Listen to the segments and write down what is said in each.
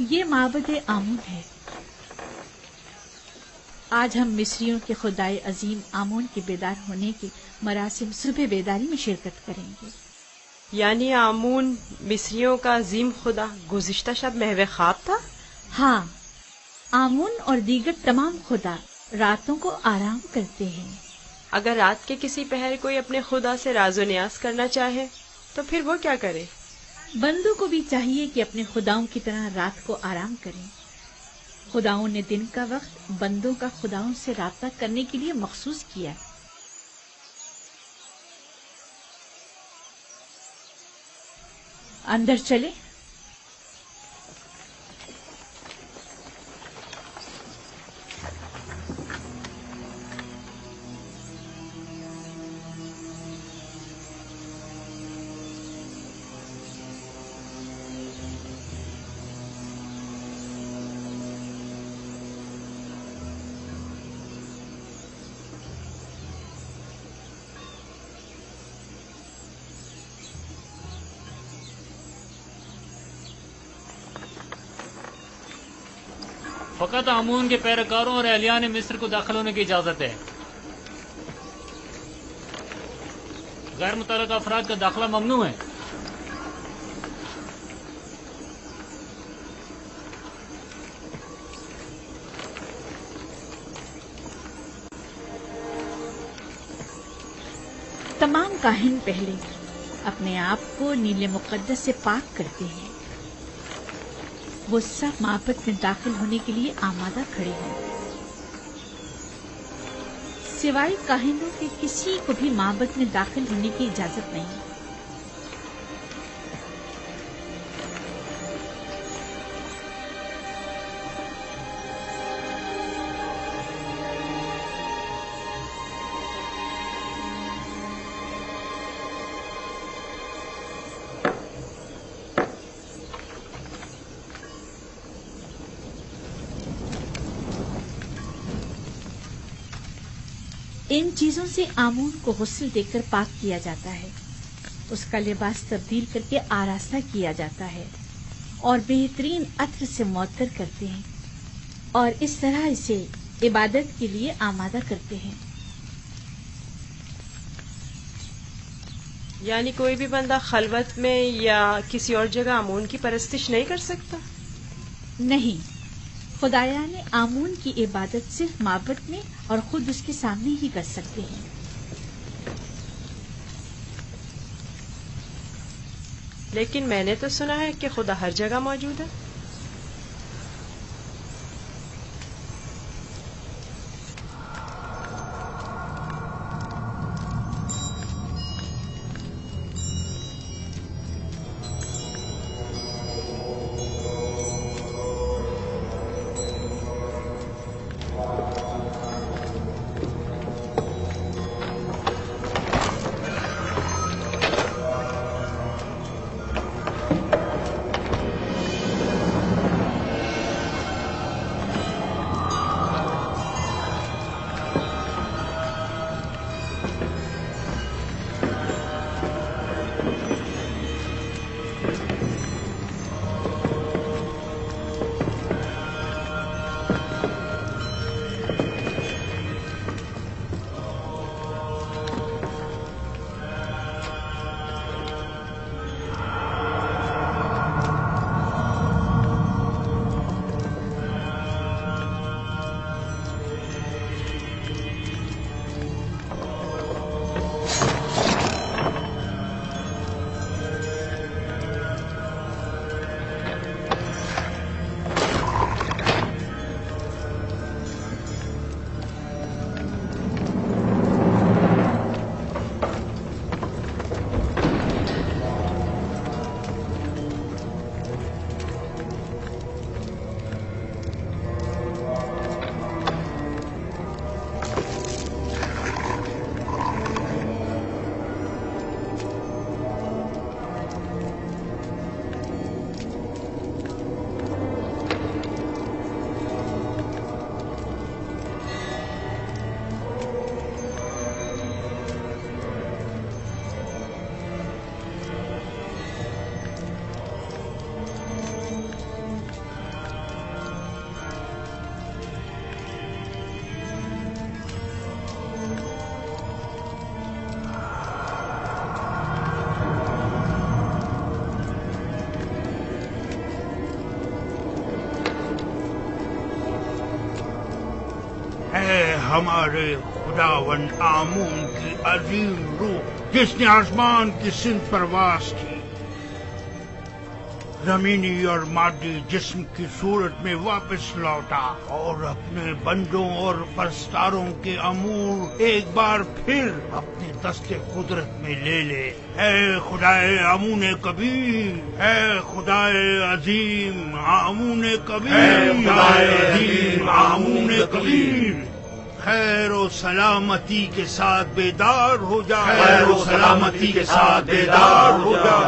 یہ معبد آمون ہے۔ آج ہم مصریوں کے خدائے عظیم آمون کے بیدار ہونے کے مراسم صبح بیداری میں شرکت کریں گے۔ یعنی آمون مصریوں کا عظیم خدا گزشتہ شب محو خواب تھا؟ ہاں، آمون اور دیگر تمام خدا راتوں کو آرام کرتے ہیں۔ اگر رات کے کسی پہر کوئی اپنے خدا سے راز و نیاز کرنا چاہے تو پھر وہ کیا کرے؟ بندوں کو بھی چاہیے کہ اپنے خداؤں کی طرح رات کو آرام کریں۔ خداؤں نے دن کا وقت بندوں کا خداؤں سے رابطہ کرنے کے لیے مخصوص کیا۔ اندر چلے۔ فقط آمون کے پیروکاروں اور اہلیان مصر کو داخل ہونے کی اجازت ہے۔ غیر متعلقہ افراد کا داخلہ ممنوع ہے۔ تمام کاہن پہلے اپنے آپ کو نیل مقدس سے پاک کرتے ہیں۔ وہ سب معبد میں داخل ہونے کے لیے آمادہ کھڑے ہیں۔ سوائے کاہنوں کے کسی کو بھی معبد میں داخل ہونے کی اجازت نہیں۔ ان چیزوں سے آمون کو غسل دے کر پاک کیا جاتا ہے، اس کا لباس تبدیل کر کے آراستہ کیا جاتا ہے اور بہترین عطر سے معطر کرتے ہیں، اور اس طرح اسے عبادت کے لیے آمادہ کرتے ہیں۔ یعنی کوئی بھی بندہ خلوت میں یا کسی اور جگہ آمون کی پرستش نہیں کر سکتا؟ نہیں، خدایان آمون کی عبادت صرف معبد میں اور خود اس کے سامنے ہی کر سکتے ہیں۔ لیکن میں نے تو سنا ہے کہ خدا ہر جگہ موجود ہے۔ ہمارے خداوند آمون کی عظیم روح جس نے آسمان کی سمت پرواز کی زمینی اور مادی جسم کی صورت میں واپس لوٹا اور اپنے بندوں اور پرستاروں کے امور ایک بار پھر اپنے دست قدرت میں لے لے۔ اے خدائے آمون کبیر، اے خدائے عظیم آمون کبیر، اے خدائے عظیم آمون کبیر، خیر و سلامتی کے ساتھ بیدار ہو جا، خیر و سلامتی کے ساتھ بیدار ہو جا۔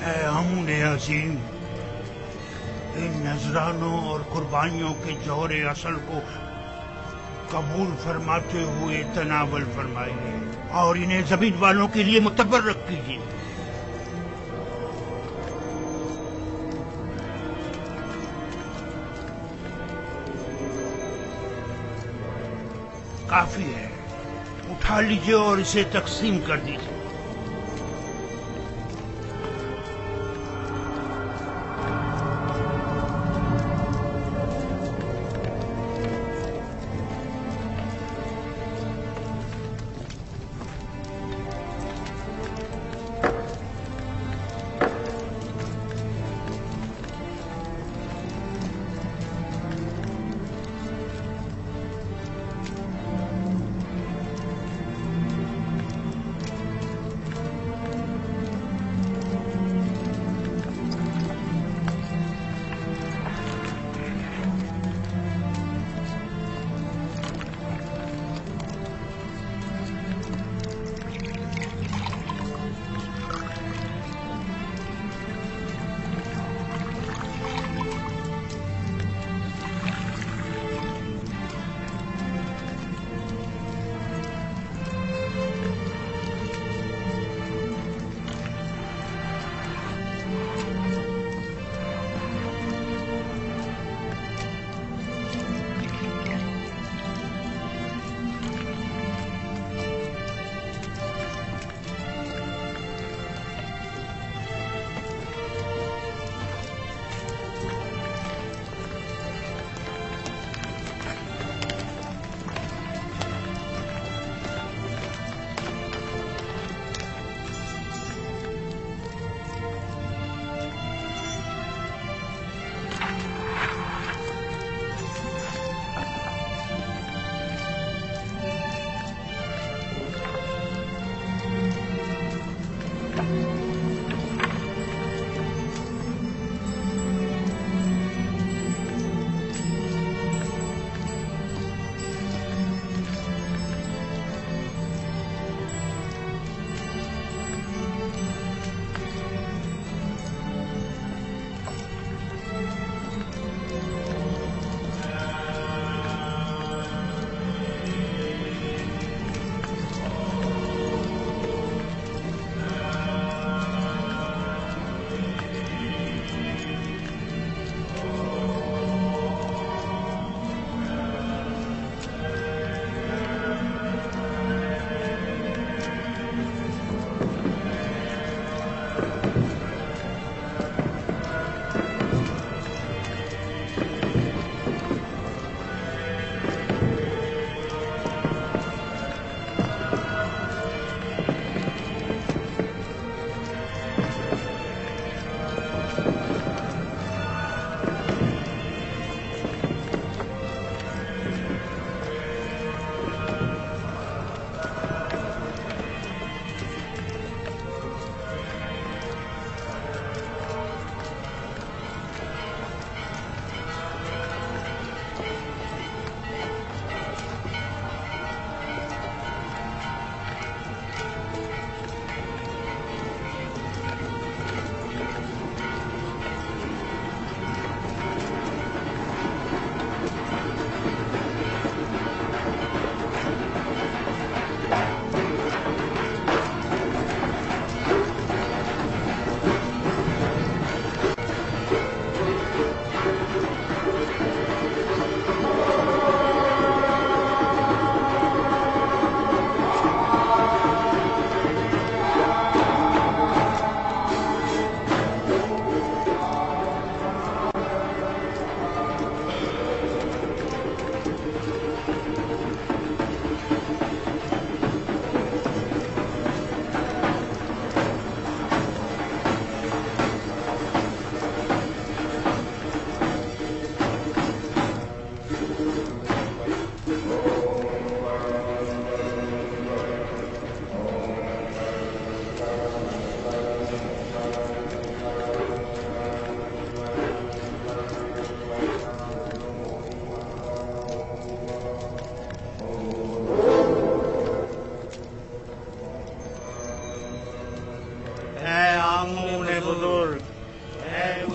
اے آمون عظیم، ان نذرانوں اور قربانیوں کے جوہر اصل کو قبول فرماتے ہوئے تناول فرمائیے اور انہیں زمین والوں کے لیے متبرک کیجیے۔ کافی ہے، اٹھا لیجیے اور اسے تقسیم کر دیجیے۔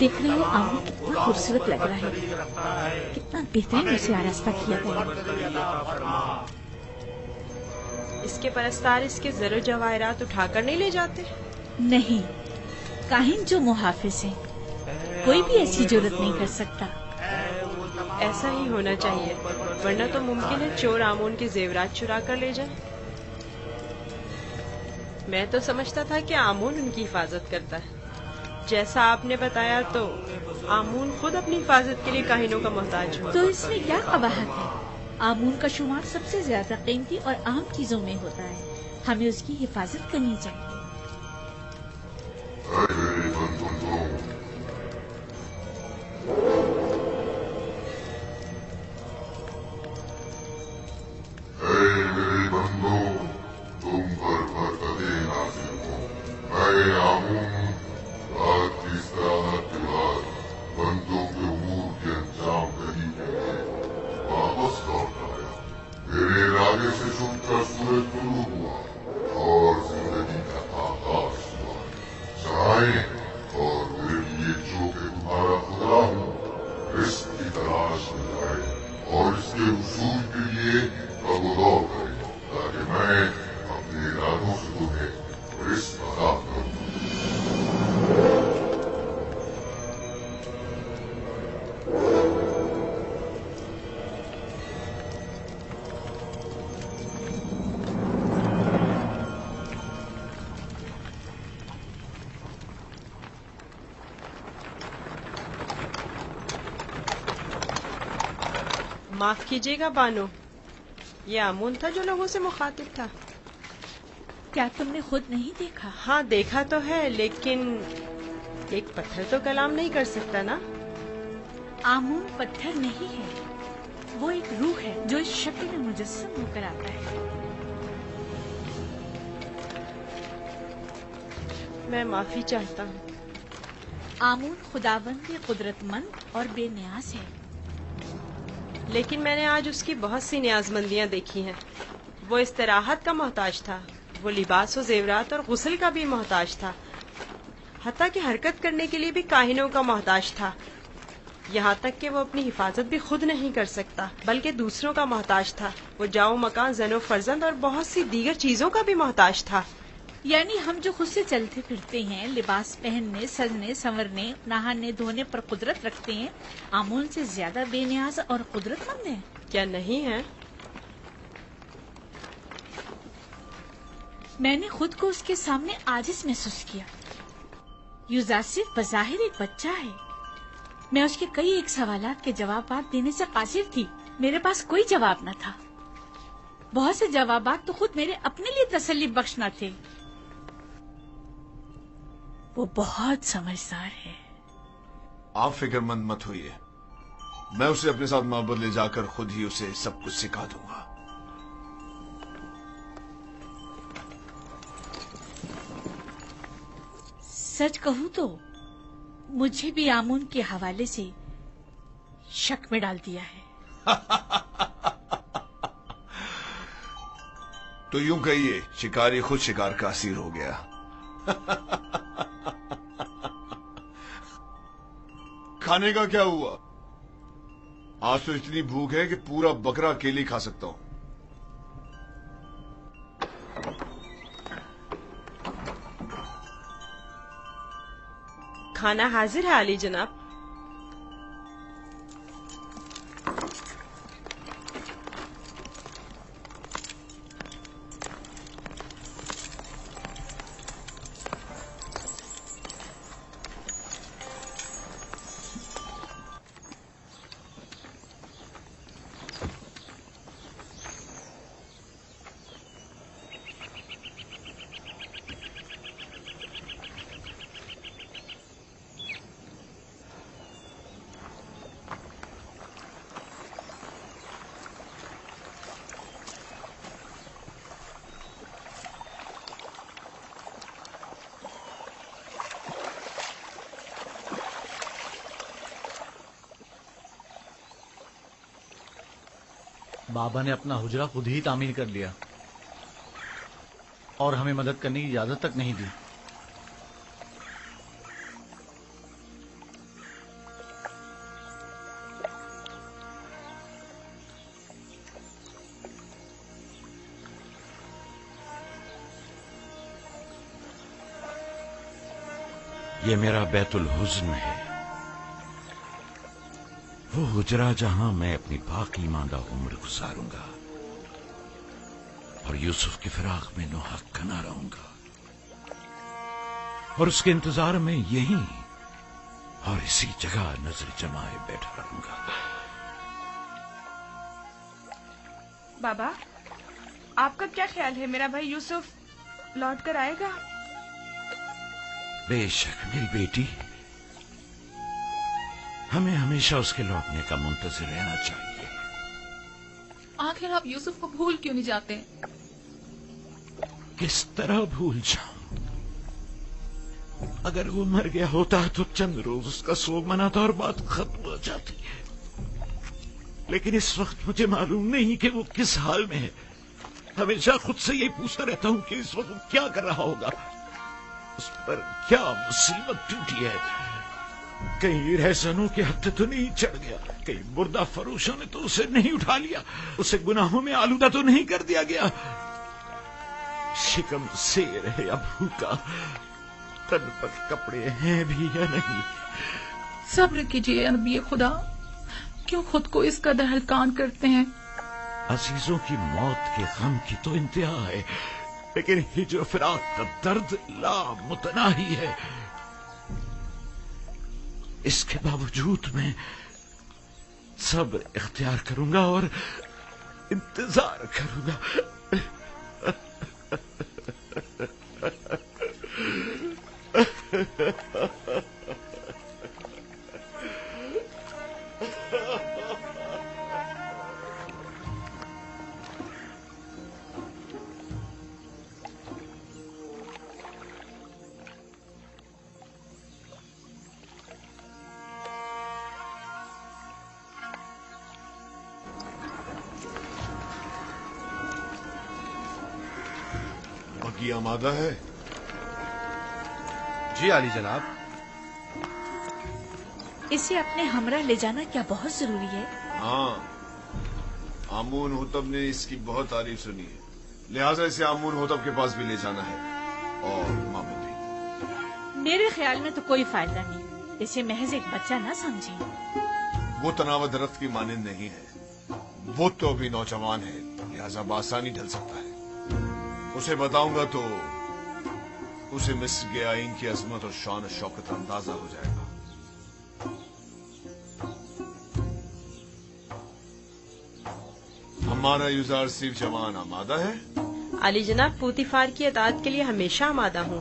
देख रहे हो आमूर कितना खूबसूरत लग रहा है, कितना बेहतरीन उसे आरास्ता किया गया। इसके परस्तार इसके ज़रो जवाहरात उठाकर नहीं ले जाते? नहीं, काहिन जो मुहाफिज हैं, कोई भी ऐसी जुर्रत नहीं कर सकता। ऐसा ही होना चाहिए, वरना तो मुमकिन है चोर आमून के जेवरात चुरा कर ले जाए। मैं तो समझता था कि आमून उनकी हिफाजत करता है। जैसा आपने बताया तो आमून खुद अपनी हिफाजत के लिए काहिनों का मोहताज हुआ। तो इसमें क्या कबाहत है? आमून का शुमार सबसे ज्यादा कीमती और अहम चीजों में होता है, हमें उसकी हिफाजत करनी चाहिए। माफ कीजिएगा बानो, ये आमून था जो लोगों से मुखातिब था। क्या तुमने खुद नहीं देखा? हाँ देखा तो है, लेकिन एक पत्थर तो कलाम नहीं कर सकता ना। आमून पत्थर नहीं है, वो एक रूह है जो इस शक्ल में मुजस्सम होकर आता है। मैं माफी चाहता हूँ। आमून खुदावंद कुदरतमंद और बेनियाज है, लेकिन मैंने आज उसकी बहुत सी नियाजमंदियां देखी हैं। वो इस्तराहत का मोहताज था, वो लिबास और जेवरात और गुस्ल का भी मोहताज था, हत्ता कि हरकत करने के लिए भी काहिनों का मोहताज था। यहाँ तक कि वो अपनी हिफाजत भी खुद नहीं कर सकता, बल्कि दूसरों का मोहताज था। वो जाओ मकान, जनो फर्जंद और बहुत सी दीगर चीजों का भी मोहताज था। यानी हम जो खुद से चलते फिरते हैं, लिबास पहनने, सजने, संवरने, नहाने धोने पर कुदरत रखते हैं, आमून से ज्यादा बेनियाज और कुदरतमंद हैं। क्या नहीं है? मैंने खुद को उसके सामने आजिज महसूस किया। यूजासिफ बज़ाहिर एक बच्चा है। मैं उसके कई एक सवालात के जवाब देने से कासिर थी। मेरे पास कोई जवाब न था। बहुत से जवाबात तो खुद मेरे अपने लिए तसल्ली बख्श न थे। वो बहुत समझदार है। आप फिक्रमंद मत होइए, मैं उसे अपने साथ मोहब्बत ले जाकर खुद ही उसे सब कुछ सिखा दूंगा। सच कहूं तो मुझे भी आमून के हवाले से शक में डाल दिया है। तो यूं कहिए, शिकारी खुद शिकार का असीर हो गया। खाने का क्या हुआ? आज तो इतनी भूख है कि पूरा बकरा अकेले खा सकता हूं। खाना हाजिर है आली जनाब। बाबा ने अपना हुजरा खुद ही तामीर कर लिया और हमें मदद करने की इजाजत तक नहीं दी। یہ میرا بیت الحزن ہے، وہ حجرہ جہاں میں اپنی باقی ماندہ عمر گزاروں گا اور یوسف کی فراق میں نوحق نہ رہوں گا، اور اس کے انتظار میں یہیں اور اسی جگہ نظر جمائے بیٹھا رہوں گا۔ بابا، آپ کا کیا خیال ہے، میرا بھائی یوسف لوٹ کر آئے گا؟ بے شک میری بیٹی، ہمیں ہمیشہ اس کے لوٹنے کا منتظر رہنا چاہیے۔ آخر آپ یوسف کو بھول کیوں نہیں جاتے؟ کس طرح بھول جاؤں؟ اگر وہ مر گیا ہوتا تو چند روز اس کا سوگ مناتا اور بات ختم ہو جاتی ہے، لیکن اس وقت مجھے معلوم نہیں کہ وہ کس حال میں ہے۔ ہمیشہ خود سے یہی پوچھتا رہتا ہوں کہ اس وقت وہ کیا کر رہا ہوگا، اس پر کیا مصیبت ٹوٹی ہے۔ کہیں رہزنوں کے ہتھے تو نہیں چڑھ گیا، کہیں مردہ فروشوں نے تو اسے نہیں اٹھا لیا، اسے گناہوں میں آلودہ تو نہیں کر دیا گیا۔ شکم سیر ہے یا بھوکا، تن پر کپڑے ہیں بھی یا نہیں۔ صبر کیجیے نبی خدا، کیوں خود کو اس قدر ہلکان کرتے ہیں؟ عزیزوں کی موت کے غم کی تو انتہا ہے، لیکن ہجر و فراق کا درد لامتناہی ہے۔ اس کے باوجود میں صبر اختیار کروں گا اور انتظار کروں گا۔ بگی آمادہ ہے؟ جی عالی جناب۔ اسے اپنے ہمراہ لے جانا کیا بہت ضروری ہے؟ ہاں، آمون ہوتب نے اس کی بہت تعریف سنی ہے، لہٰذا اسے آمون ہوتب کے پاس بھی لے جانا ہے، اور مامد بھی۔ میرے خیال میں تو کوئی فائدہ نہیں، اسے محض ایک بچہ نہ سمجھیں۔ وہ تناوت درخت کی مانند نہیں ہے، وہ تو ابھی نوجوان ہے، لہٰذا بآسانی ڈھل سکتا ہے۔ اسے بتاؤں گا تو اسے مصر کے آئین کی عظمت اور شان و شوکت اندازہ ہو جائے گا۔ ہمارا یوزار صرف جوان آمادہ ہے؟ علی جناب، پوتیفار کی اطاعت کے لیے ہمیشہ آمادہ ہوں۔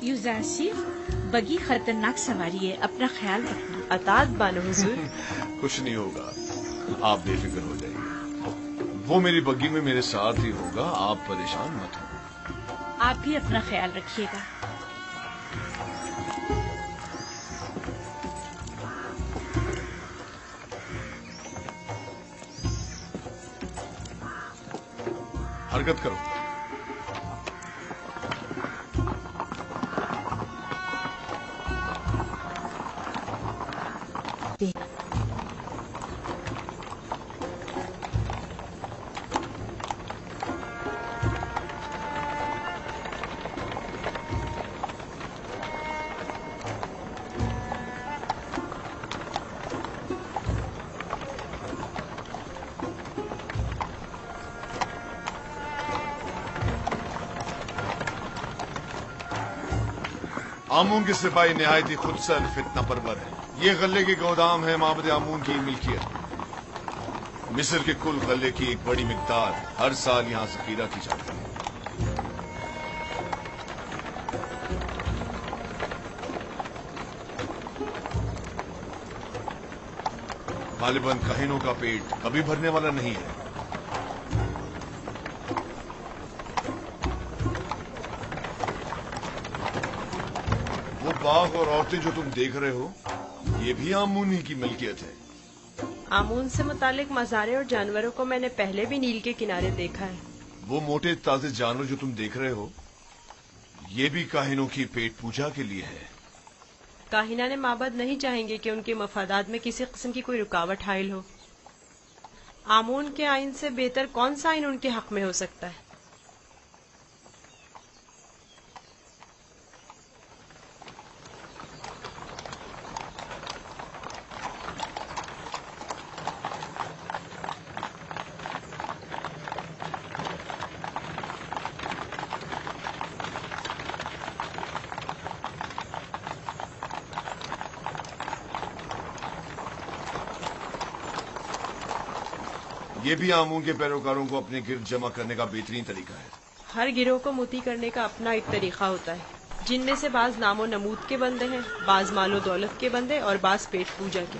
یوزار صرف بگی خطرناک سواری ہے، اپنا خیال رکھنا۔ اطاعت بانو حضور۔ کچھ نہیں ہوگا، آپ بے فکر ہو جائیے، وہ میری بگی میں میرے ساتھ ہی ہوگا، آپ پریشان مت ہوں۔ آپ بھی اپنا خیال رکھیے گا۔ حرکت کرو۔ آمون کے سپاہی نہایت ہی خود سر فتنہ پرور ہے۔ یہ غلے کے گودام ہے معبد آمون کی ملکیت۔ مصر کے کل غلے کی ایک بڑی مقدار ہر سال یہاں ذخیرہ کی جاتی ہے۔ غالباً کہینوں کا پیٹ کبھی بھرنے والا نہیں ہے۔ وہ باغ اور عورتیں جو تم دیکھ رہے ہو، یہ بھی آمون ہی کی ملکیت ہے۔ آمون سے متعلق مزارے اور جانوروں کو میں نے پہلے بھی نیل کے کنارے دیکھا ہے۔ وہ موٹے تازے جانور جو تم دیکھ رہے ہو، یہ بھی کاہنوں کی پیٹ پوجا کے لیے ہے۔ کاہنہ نے معبد نہیں چاہیں گے کہ ان کے مفادات میں کسی قسم کی کوئی رکاوٹ حائل ہو۔ आमून के आइन से बेहतर कौन सा आइन उनके हक में हो सकता है? ये भी आमून के पैरोकारों को अपने गिर्द जमा करने का बेहतरीन तरीका है। हर गिरोह को मोती करने का अपना एक तरीका होता है, जिनमें से बाज नामो नमूद के बंदे हैं, बाज मालो दौलत के बंदे और बाज पेट पूजा के।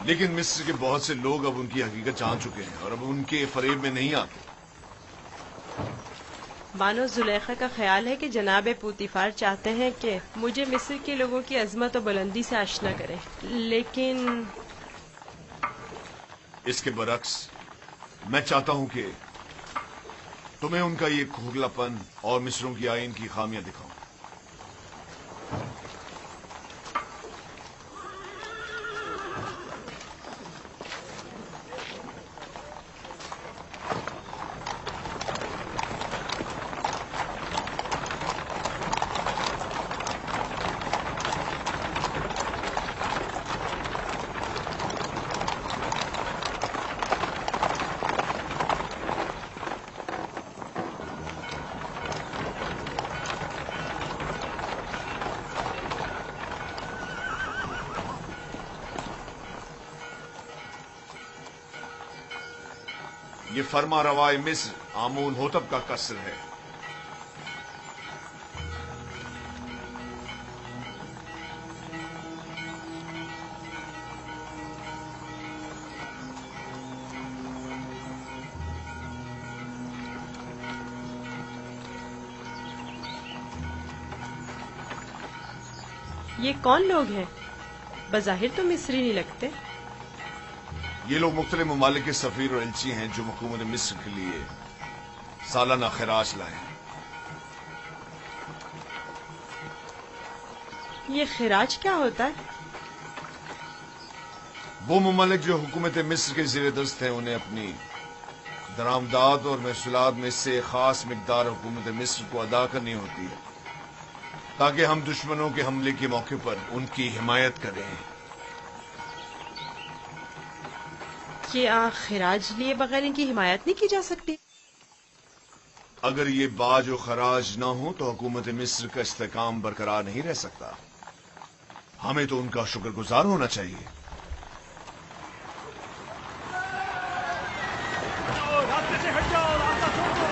लेकिन मिस्र के बहुत से लोग अब उनकी हकीकत जान चुके हैं और अब उनके फरेब में नहीं आते। बानो जुलेखा का ख्याल है कि जनाब पूतीफार चाहते हैं कि मुझे मिस्र के लोगों की अजमत और बुलंदी से आशना करें, लेकिन इसके बरक्स मैं चाहता हूं कि तुम्हें उनका ये खोखलापन और मिस्रों की आइन की खामियां दिखाऊं। ये फरमा रवाए मिस्र आमून होतब का कसर है। ये कौन लोग हैं? बज़ाहिर तो मिस्री नहीं लगते। ये लोग मुख्तलिफ ममालिक के सफीर और एलची हैं जो हुकूमत मिस्र के लिए सालाना खराज लाए हैं। ये खिराज क्या होता है? वो ममालिक जो हुकूमत मिस्र के ज़ेर दस्त हैं उन्हें अपनी दरामदाद और महसूलात में से खास मिकदार हुकूमत मिस्र को अदा करनी होती है ताकि हम दुश्मनों के हमले के मौके पर उनकी हिमायत करें। क्या खिराज लिए बगैर इनकी हिमायत नहीं की जा सकती? अगर ये बाज और खराज ना हो तो हुकूमत मिस्र का इस्तेकाम बरकरार नहीं रह सकता। हमें तो उनका शुक्रगुजार होना चाहिए। रास्ते से हट जाओ, रास्ता छोड़ दो।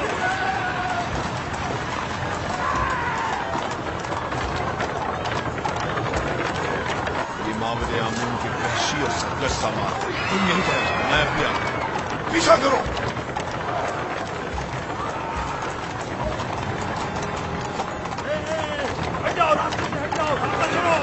ये मावद आमून की वहशी और सरकश सामान तुम यहीं पर मैं अभी आता। पीछा करो। हट जाओ, रास्ते से हट जाओ, रास्ता छोड़ो।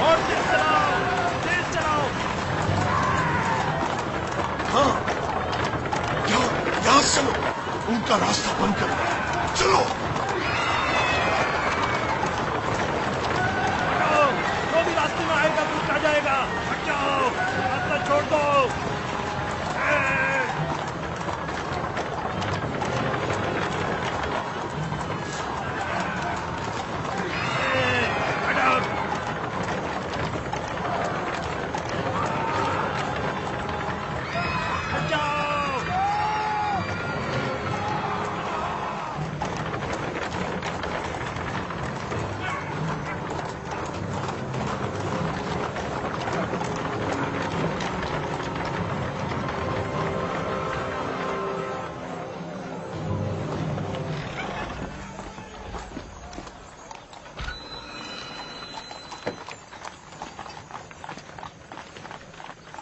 और तेज चलाओ, तेज चलाओ। हाँ, यहाँ से चलो, उनका रास्ता बंद करो। चलो। जो भी रास्ते में आएगा वो आ जाएगा। हट जाओ, रास्ता छोड़ दो।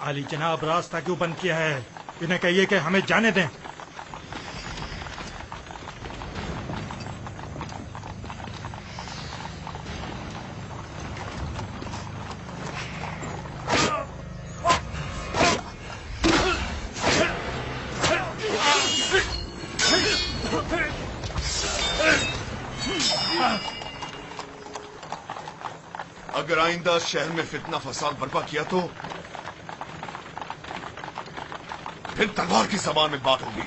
आली जनाब, रास्ता क्यों बंद किया है? इन्हें कहिए कि हमें जाने दें। اگر آئندہ شہر میں فتنہ فساد برپا کیا تو پھر تلوار کی زبان میں بات ہوگی،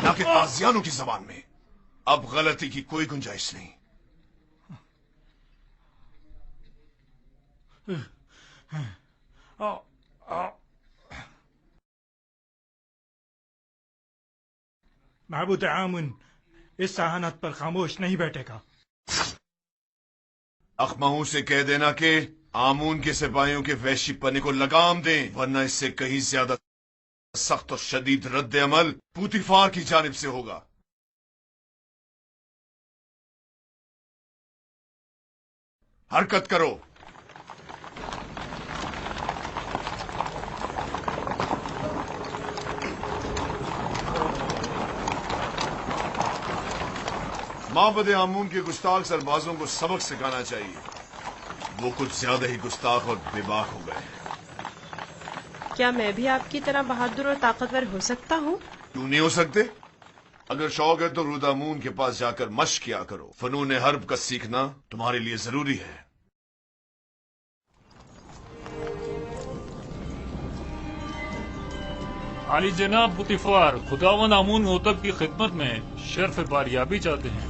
نہ کہ تازیانوں کی زبان میں۔ اب غلطی کی کوئی گنجائش نہیں۔ معبود آمون اس سہانت پر خاموش نہیں بیٹھے گا۔ اخمہوں سے کہہ دینا کہ آمون کے سپاہیوں کے وحشی پنے کو لگام دیں، ورنہ اس سے کہیں زیادہ سخت اور شدید رد عمل پوتیفار کی جانب سے ہوگا۔ حرکت کرو۔ معبد آمون کے گستاخ سربازوں کو سبق سکھانا چاہیے، وہ کچھ زیادہ ہی گستاخ اور بے باک ہو گئے۔ کیا میں بھی آپ کی طرح بہادر اور طاقتور ہو سکتا ہوں؟ کیوں نہیں ہو سکتے؟ اگر شوق ہے تو رودامون کے پاس جا کر مشق کیا کرو، فنون حرب کا سیکھنا تمہارے لیے ضروری ہے۔ عالی جناب بوتیفار، خداوند آمون ہوتب کی خدمت میں شرف باریابی چاہتے ہیں۔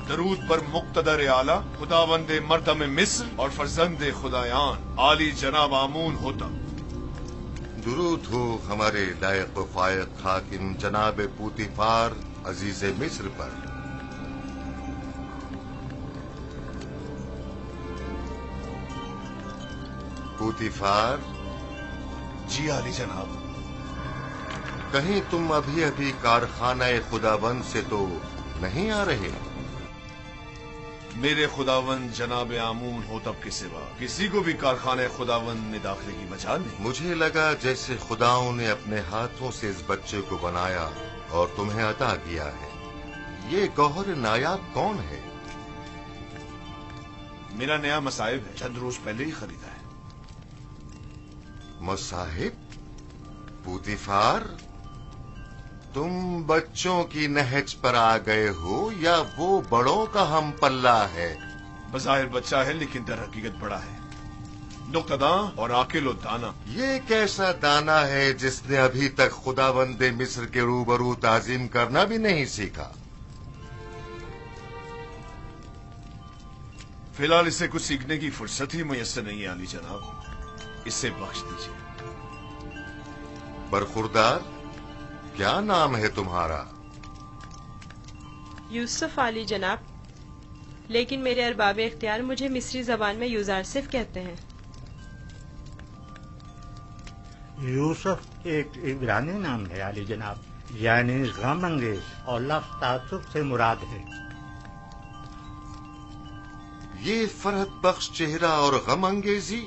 درود پر مقتدر اعلیٰ خداوند مردم مصر اور فرزند خدایان عالی جناب آمون ہوتا۔ درود ہو ہمارے لائق و فائق حاکم جناب پوتیفار عزیز مصر پر۔ پوتیفار، جی عالی جناب۔ کہیں تم ابھی ابھی کارخانہ خداوند سے تو نہیں آ رہے؟ میرے خداوند جناب آمون ہوتب کے سوا کسی کو بھی کارخانہ خداوند میں داخلے کی مجال نہیں۔ مجھے لگا جیسے خداؤں نے اپنے ہاتھوں سے اس بچے کو بنایا اور تمہیں عطا کیا ہے۔ یہ گوہر نایاب کون ہے؟ میرا نیا مصائب ہے، چند روز پہلے ہی خریدا ہے۔ مصاحب؟ پوتیفار، تم بچوں کی نہج پر آ گئے ہو یا وہ بڑوں کا ہم پلہ ہے؟ بظاہر بچہ ہے لیکن در حقیقت بڑا ہے، نقطہداں اور عاقل و دانا۔ یہ کیسا دانا ہے جس نے ابھی تک خداوند مصر کے روبرو تعظیم کرنا بھی نہیں سیکھا؟ فی الحال اسے کچھ سیکھنے کی فرصت ہی میسر نہیں ہے عالی جناب، اسے بخش دیجیے۔ برخوردار، کیا نام ہے تمہارا؟ یوسف عالی جناب، لیکن میرے ارباب اختیار مجھے مصری زبان میں یوزارسف کہتے ہیں۔ یوسف ایک عبرانی نام ہے عالی جناب، یعنی غم انگیز، اور لفظ تعصب سے مراد ہے۔ یہ فرحت بخش چہرہ اور غم انگیزی،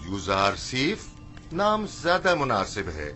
یوزارسیف نام زیادہ مناسب ہے۔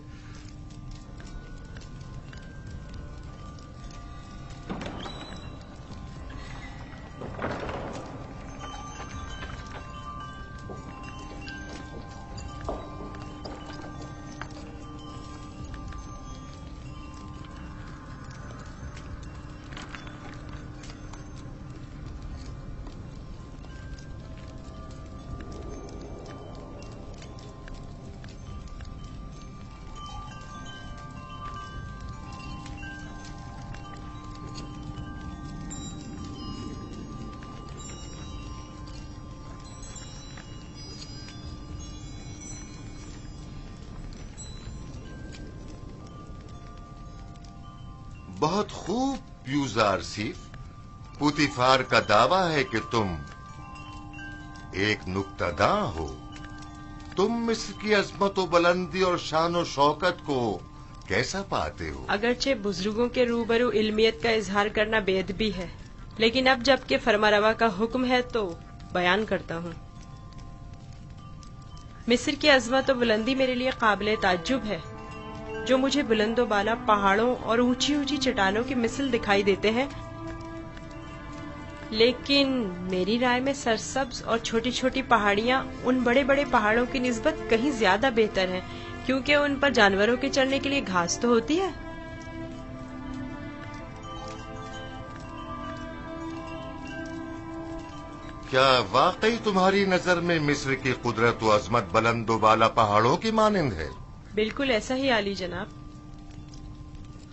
बहुत खूब यूजार सीफ। पुतिफार का दावा है कि तुम एक नुक्तादां हो। तुम मिस्र की अजमत व बुलंदी और शान व शौकत को कैसा पाते हो? अगरचे बुजुर्गों के रूबरू इल्मियत का इजहार करना बेअदबी है, लेकिन अब जबकि फरमारवा का हुक्म है तो बयान करता हूँ। मिस्र की अजमत व बुलंदी मेरे लिए काबिल ताज्जुब है। जो मुझे बुलंदो बाला पहाड़ों और ऊंची ऊंची चट्टानों की मिसल दिखाई देते हैं, लेकिन मेरी राय में सरसब्ज और छोटी छोटी पहाड़ियाँ उन बड़े बड़े पहाड़ों की निस्बत कहीं ज्यादा बेहतर हैं, क्योंकि उन पर जानवरों के चरने के लिए घास तो होती है। क्या वाकई तुम्हारी नजर में मिस्र की कुदरत व अजमत बुलंदो बाला पहाड़ों की मानिंद है? बिल्कुल ऐसा ही आली जनाब,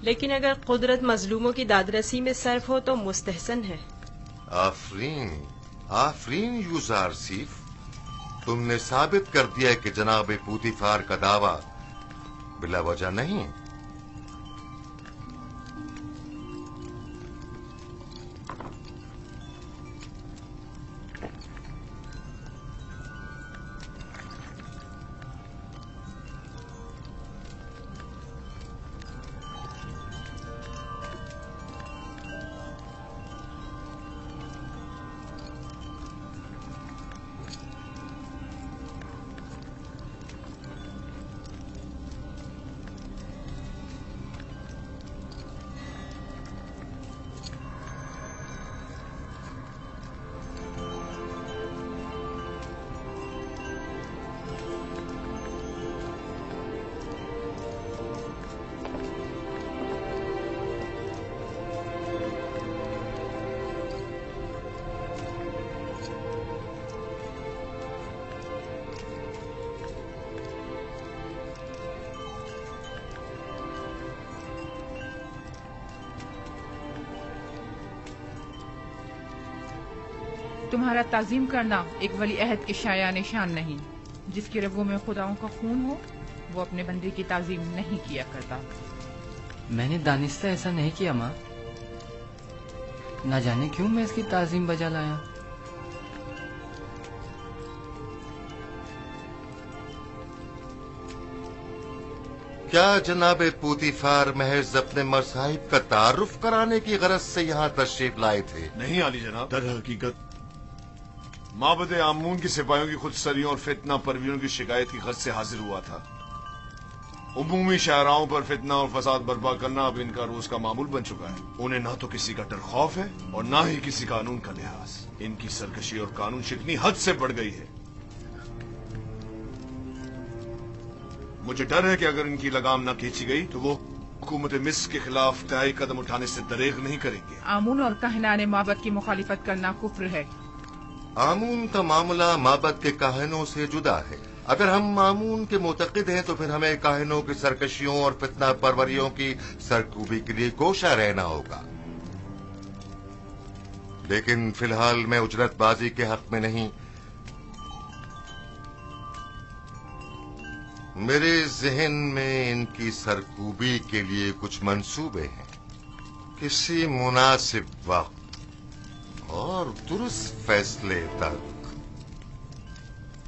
लेकिन अगर कुदरत मजलूमों की दादरसी में सर्फ हो तो मुस्तहसन है। आफरीन, आफरीन यूजार सीफ, तुमने साबित कर दिया कि जनाब पुतिफार का दावा बिला वजह नहीं। तुम्हारा ताजीम करना एक वली अहद की शाया निशान नहीं। जिसकी रगों में खुदाओं का खून हो वो अपने बंदे की ताजीम नहीं किया करता। मैंने दानिस्ता ऐसा नहीं किया माँ, ना जाने क्यों मैं इसकी ताजीम बजा लाया। क्या जनाब पुतिफार महज अपने मसाहिब का तारुफ कराने की गरज से यहाँ तशरीफ लाए थे? नहीं आली जनाब, दर हकीकत माबद आमून की सिपाहियों की खुदसरियों और फितना परवीरों की शिकायत की गरज से हाजिर हुआ था। उमूमी शाहराओं पर फितना और फसाद बर्पा करना अब इनका रोज का मामूल बन चुका है। उन्हें ना तो किसी का डर खौफ है और ना ही किसी कानून का लिहाज। इनकी सरकशी और कानून शिकनी हद से बढ़ गई है। मुझे डर है कि अगर इनकी लगाम न खींची गई तो वो हुकूमत मिस्र के खिलाफ तय कदम उठाने से दरेग नहीं करेंगे। आमून और कहनाने माबद की मुखालिफत करना कुफ्र है। आमून का मामला माबद के काहिनों से जुदा है। अगर हम आमून के मुतक़िद हैं तो फिर हमें काहिनों की सरकशियों और फितना परवरियों की सरकूबी के लिए कोशा रहना होगा। लेकिन फिलहाल मैं उजरतबाजी के हक में नहीं। मेरे जहन में इनकी सरकूबी के लिए कुछ मंसूबे हैं। किसी मुनासिब वक्त और दुरुस्त फैसले तक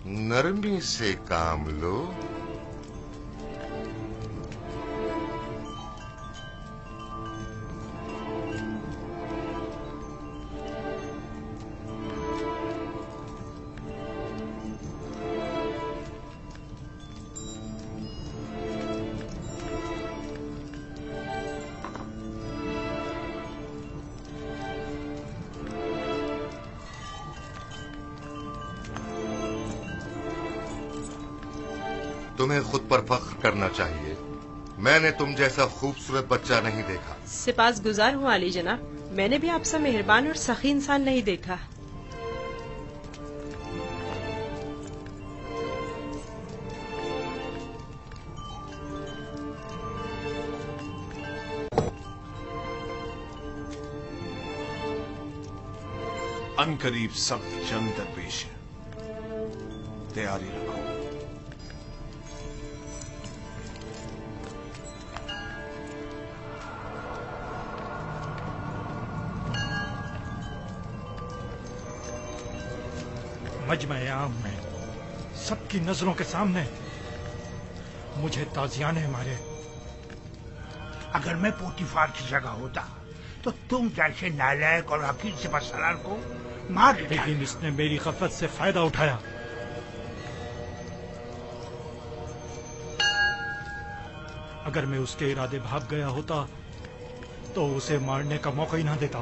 नरमी से काम लो। तुम्हें खुद पर फख्र करना चाहिए। मैंने तुम जैसा खूबसूरत बच्चा नहीं देखा। सिपास गुजार हूँ आली जनाब, मैंने भी आपसे मेहरबान और सखी इंसान नहीं देखा। अनकरीब सब जंग दरपेश है, तैयारी रखो। मजमे आम में सबकी नजरों के सामने मुझे ताजियाने मारे। अगर मैं पोतीफार की जगह होता तो तुम जैसे नालायक और हकीर सिपहसालार को मार देता। लेकिन इसने मेरी गफलत से फायदा उठाया। अगर मैं उसके इरादे भाग गया होता तो उसे मारने का मौका ही ना देता,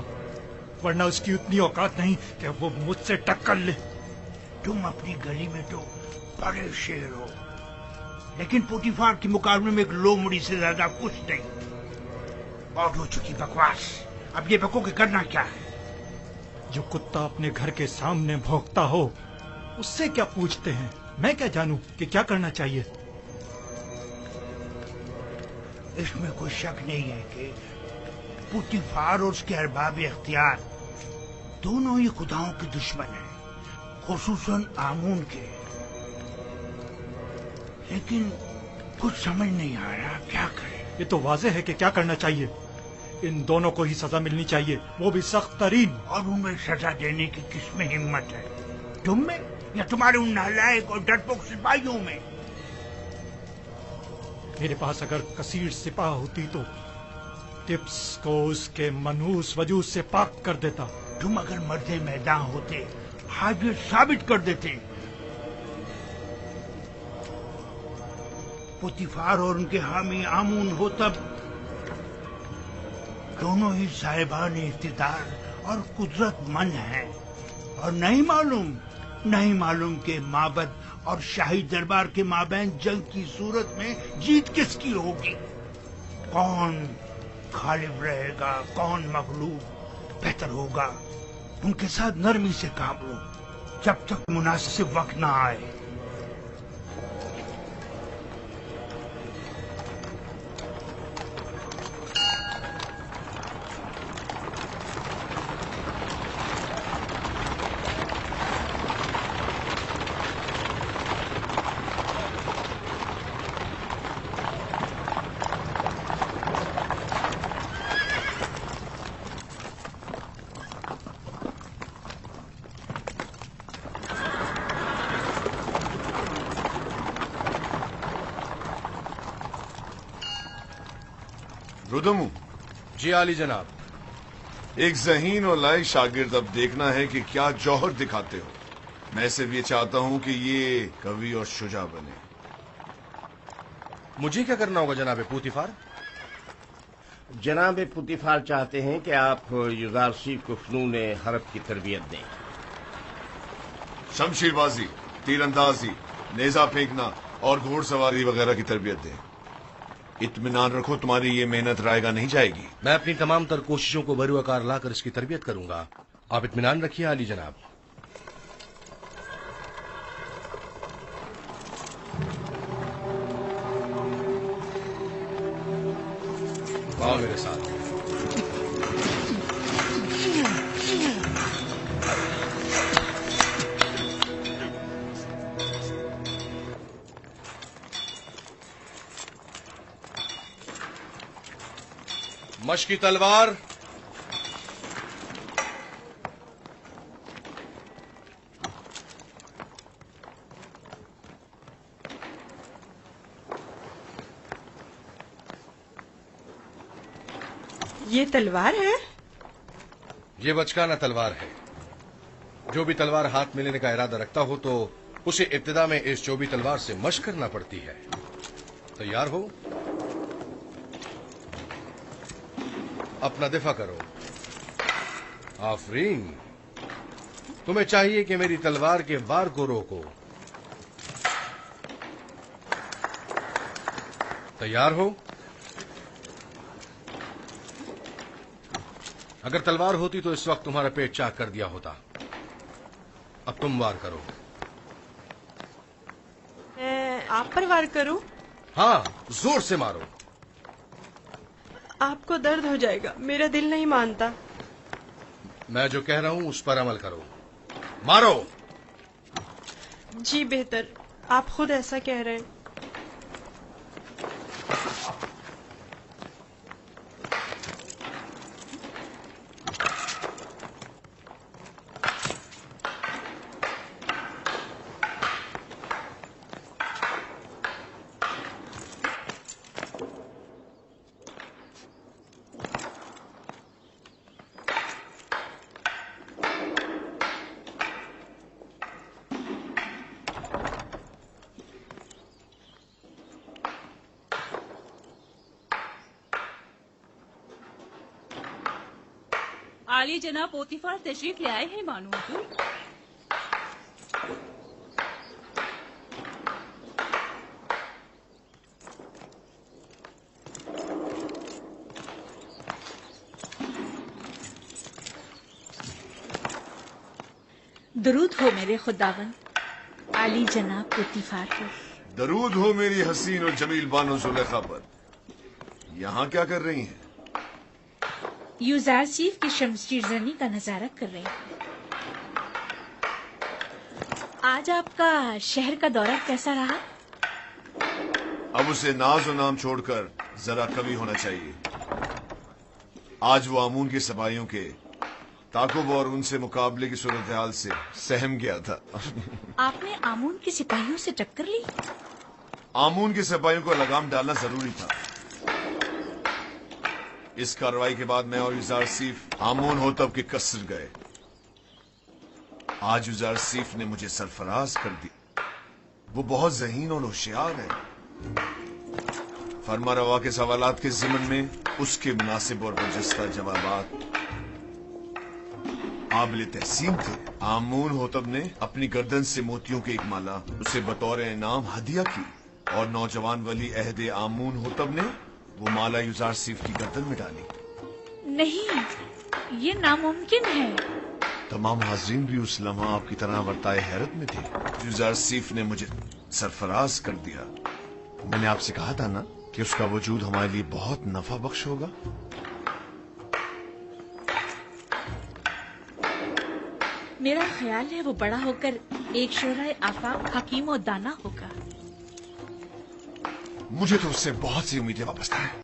वरना उसकी उतनी औकात नहीं कि वो मुझसे टक्कर ले। तुम अपनी गली में तो बड़े शेर हो, लेकिन पोतीफार के मुकाबले में एक लोमड़ी से ज्यादा कुछ नहीं। बहुत हो चुकी बकवास, अब ये बको के करना क्या है? जो कुत्ता अपने घर के सामने भौंकता हो उससे क्या पूछते हैं? मैं क्या जानूं कि क्या करना चाहिए? इसमें कोई शक नहीं है कि पोतीफार और उसके अरबाब इख्तियार दोनों ही खुदाओं के दुश्मन हैं, खुसूसन आमून के। लेकिन कुछ समझ नहीं आ रहा क्या करें। ये तो वाज़ेह है कि क्या करना चाहिए। इन दोनों को ही सजा मिलनी चाहिए, वो भी सख्त तरीन। और उन्हें सजा देने की किसमें हिम्मत है? तुम में या तुम्हारे उन नालायक और डरपोक सिपाहियों में? मेरे पास अगर कसीर सिपाह होती तो टिप्स को उसके मनहूस वजूद से पाक कर देता। तुम अगर मर्दे मैदान होते आज ये साबित कर देते। पोतीफार और उनके हामी आमून हो तब दोनों ही साहिबान इख्तिदार और कुदरतमंद हैं, और नहीं मालूम के माबद और शाही दरबार के माबैन जंग की सूरत में जीत किसकी होगी। कौन गालिब रहेगा, कौन मगलूब? बेहतर होगा उनके साथ नरमी से काम लो जब तक मुनासिब वक्त ना आए। रुदमू। जी आली जनाब। एक ज़हीन और लायक शागिर्द अब देखना है कि क्या जौहर दिखाते हो। मैं सिर्फ ये चाहता हूं कि ये कवि और शुजा बने। मुझे क्या करना होगा जनाब पोतीफार? जनाब पोतीफार चाहते हैं कि आप युजारसी को फनून हरब की तरबियत दें। शमशीरबाजी, तीरंदाजी, नेजा फेंकना और घोड़सवारी वगैरह की तरबियत दें। इत्मीनान रखो, तुम्हारी ये मेहनत रायगा नहीं जाएगी। मैं अपनी तमाम तर कोशिशों को बरूआकार लाकर इसकी तरबियत करूंगा। आप इत्मीनान रखिए आली जनाब। आओ मेरे साथ। मशकी तलवार, ये तलवार है? ये बचकाना तलवार है। जो भी तलवार हाथ में लेने का इरादा रखता हो तो उसे इब्तिदा में इस चौबी तलवार से मशक करना पड़ती है। तैयार हो? अपना दिफा करो। आफरीन, तुम्हें चाहिए कि मेरी तलवार के वार को रोको। तैयार हो? अगर तलवार होती तो इस वक्त तुम्हारा पेट चाक कर दिया होता। अब तुम वार करो। मैं आप पर वार करूं? हाँ, जोर से मारो। आपको दर्द हो जाएगा, मेरा दिल नहीं मानता। मैं जो कह रहा हूं उस पर अमल करो। मारो। जी बेहतर, आप खुद ऐसा कह रहे हैं। आली जनाब पोतीफार तशरीफ ले आए हैं मानो हुजूर। दरूद हो मेरे खुदावन आली जनाब पोतीफार पर। दरूद हो मेरी हसीन और जमील बानो जुलेखा पर। यहाँ क्या कर रही हैं? यूजारसीफ की शमशीर जनी का नजारा कर रहे हैं। आज आपका शहर का दौरा कैसा रहा? अब उसे नाज और नाम छोड़कर जरा कवि होना चाहिए। आज वो आमून के सपाहियों के ताकुब और उनसे मुकाबले की सूरत हाल से सहम गया था। आपने आमून के सिपाहियों से टक्कर ली? आमून के सिपाहियों को लगाम डालना जरूरी था। इस कार्रवाई के बाद मैं और यूजारसीफ आमून होतब के कसर गए। आज यूजारसीफ ने मुझे सरफराज कर दी। वो बहुत ज़हीन और होशियार है। फरमा रवा के सवालात के ज़िमन में उसके मुनासिब और बरजस्ता जवाबात काबिल तहसीन थे। आमून होतब ने अपनी गर्दन से मोतियों की एक माला उसे बतौर इनाम हदिया की और नौजवान वली अहदे आमून होतब ने वो माला यूजारसीफ की गर्दन में डाली। नहीं, ये नामुमकिन है। तमाम हाज़रीन भी उस लम्हा आपकी तरह वर्ताए हैरत में थे। यूजारसीफ ने मुझे सरफराज कर दिया। मैंने आपसे कहा था ना कि उसका वजूद हमारे लिए बहुत नफा बख्श होगा। मेरा ख्याल है वो बड़ा होकर एक शोराए आफाक हकीम और दाना होगा। मुझे तो उससे बहुत सी उम्मीदें वाबस्ता हैं।